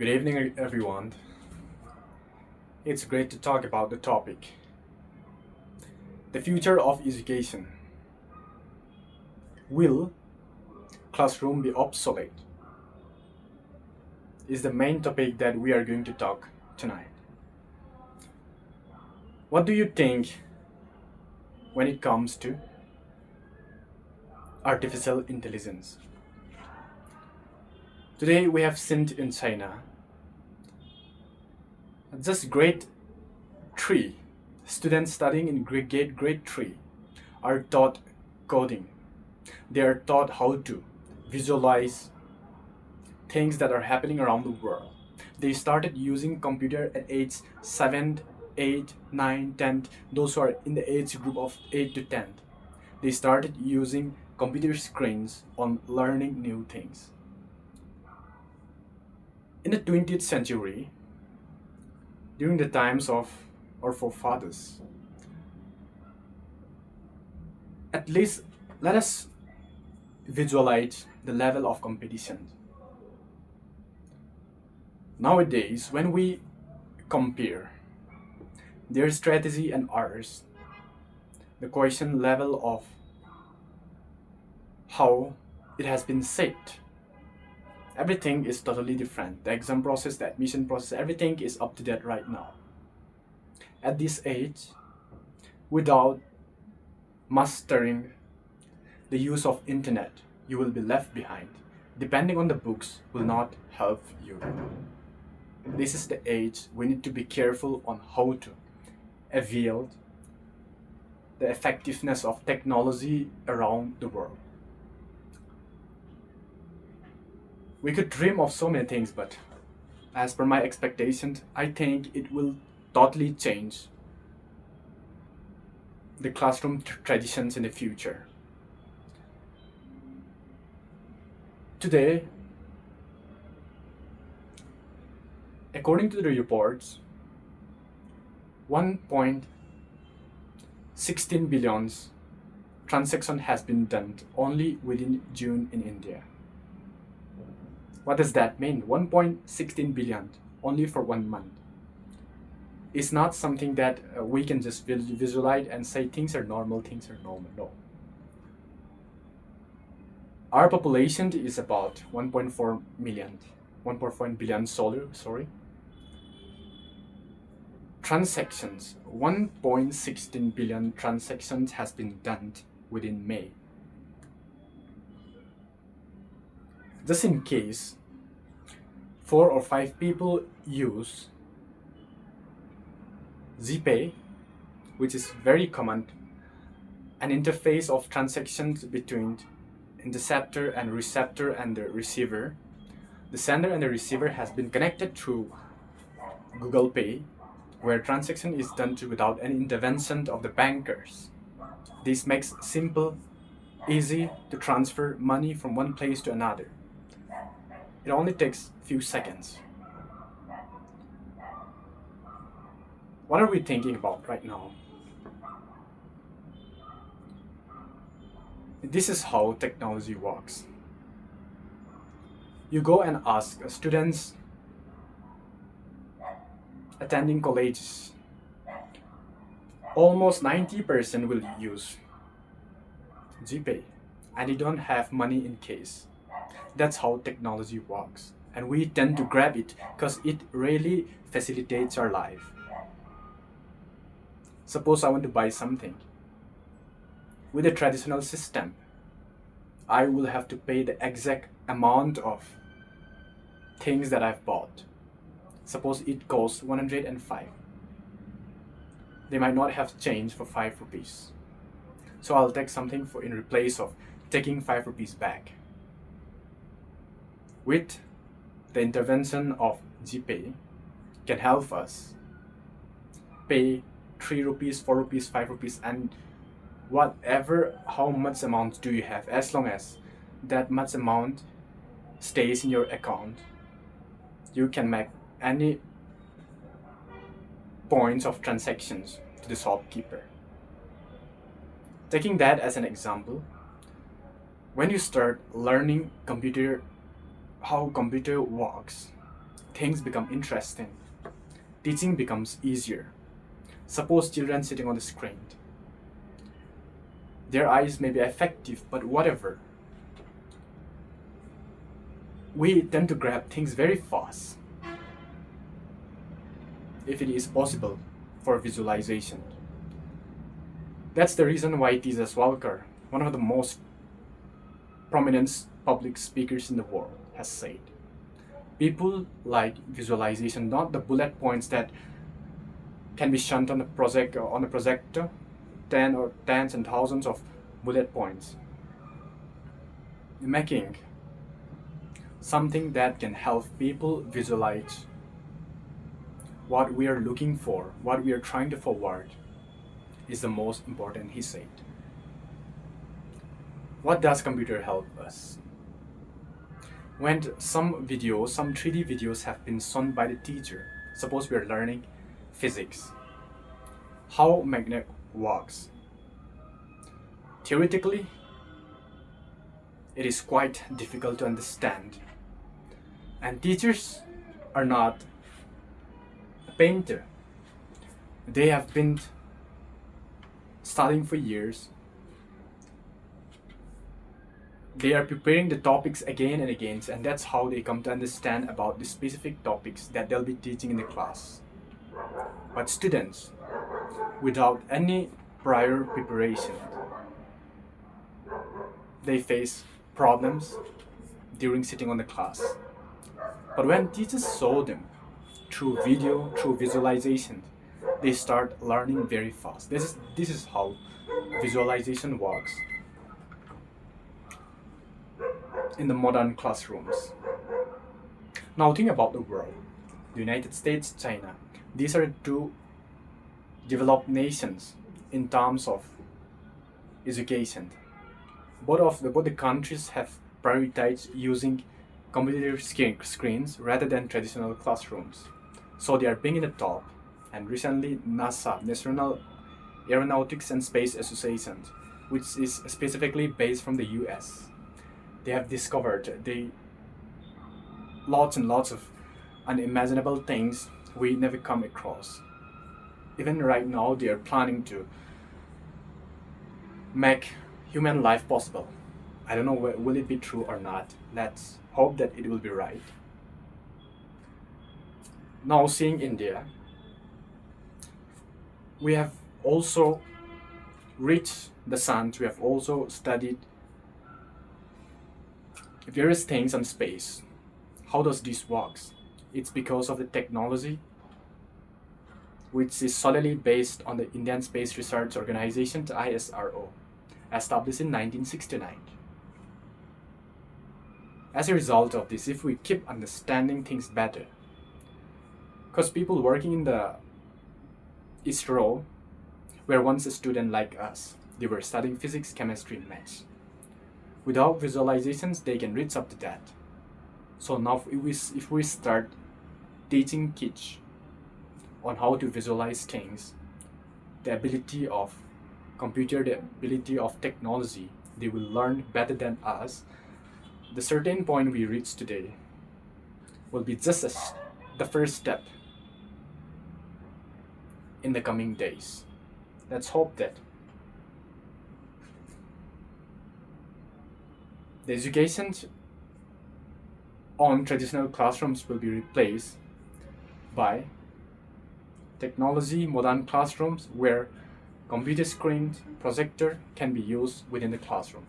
Good evening, everyone. It's great to talk about the topic. The future of education. Will classroom be obsolete? Is the main topic that we are going to talk tonight. What do you think when it comes to artificial intelligence? Today we have seen in China just grade 3 students studying in grade 3 are taught coding. They are taught how to visualize things that are happening around the world. They started using computer at age 7, 8, 9, 10, those who are in the age group of 8 to 10. They started using computer screens on learning new things. In the 20th century, during the times of our forefathers, at least let us visualize the level of competition. Nowadays, when we compare their strategy and ours, the question level of how it has been shaped, everything is totally different. The exam process, the admission process, everything is up to date right now. At this age, without mastering the use of internet, you will be left behind. Depending on the books will not help you. This is the age we need to be careful on how to avail the effectiveness of technology around the world. We could dream of so many things, but as per my expectations, I think it will totally change the classroom traditions in the future. Today, according to the reports, 1.16 billion transaction has been done only within June in India. What does that mean? 1.16 billion only for 1 month. It's not something that we can just visualize and say things are normal, No. Our population is about 1.4 million, 1.4 billion sorry. Transactions, 1.16 billion transactions has been done within May. Just in case 4 or 5 people use GPay, which is very common, an interface of transactions between interceptor and receptor and the receiver. The sender and the receiver has been connected through Google Pay, where transaction is done without any intervention of the bankers. This makes simple, easy to transfer money from one place to another. It only takes few seconds. What are we thinking about right now? This is how technology works. You go and ask students attending colleges. Almost 90% will use GPay and they don't have money in case. That's how technology works. And we tend to grab it because it really facilitates our life. Suppose I want to buy something. With a traditional system, I will have to pay the exact amount of things that I've bought. Suppose it costs 105. They might not have change for 5 rupees. So I'll take something in replace of taking 5 rupees back. With the intervention of GPay can help us pay 3 rupees, 4 rupees, 5 rupees, and whatever, how much amount do you have, as long as that much amount stays in your account, you can make any points of transactions to the shopkeeper. Taking that as an example, when you start learning how computer works, things become interesting. Teaching becomes easier. Suppose children sitting on the screen. Their eyes may be effective, but whatever. We tend to grab things very fast if it is possible for visualization. That's the reason why T.S. Walker, one of the most prominent public speakers in the world, has said, people like visualization, not the bullet points that can be shunned on a projector, tens and thousands of bullet points. Making something that can help people visualize what we are looking for, what we are trying to forward, is the most important, he said. What does computer help us? When some 3D videos have been shown by the teacher, suppose we are learning physics, how magnet works. Theoretically, it is quite difficult to understand. And teachers are not a painter. They have been studying for years. They are preparing the topics again and again, and that's how they come to understand about the specific topics that they'll be teaching in the class. But students, without any prior preparation, they face problems during sitting on the class. But when teachers show them through video, through visualization, they start learning very fast. This is how visualization works in the modern classrooms. Now think about the world. The United States, China. These are two developed nations in terms of education. Both the countries have prioritized using computer screens rather than traditional classrooms. So they are being in the top. And recently, NASA, National Aeronautics and Space Association, which is specifically based from the US, they have discovered lots and lots of unimaginable things we never come across. Even right now, they are planning to make human life possible. I don't know will it be true or not. Let's hope that it will be right. Now seeing India, we have also reached the sun. We have also studied various things on space. How does this work? It's because of the technology which is solely based on the Indian Space Research Organization, the ISRO, established in 1969. As a result of this, if we keep understanding things better, because people working in the ISRO were once a student like us. They were studying physics, chemistry, and maths. Without visualizations, they can reach up to that. So now if we start teaching kids on how to visualize things, the ability of computer, the ability of technology, they will learn better than us. The certain point we reach today will be just the first step in the coming days. Let's hope that the education on traditional classrooms will be replaced by technology, modern classrooms where computer screens, projector can be used within the classroom.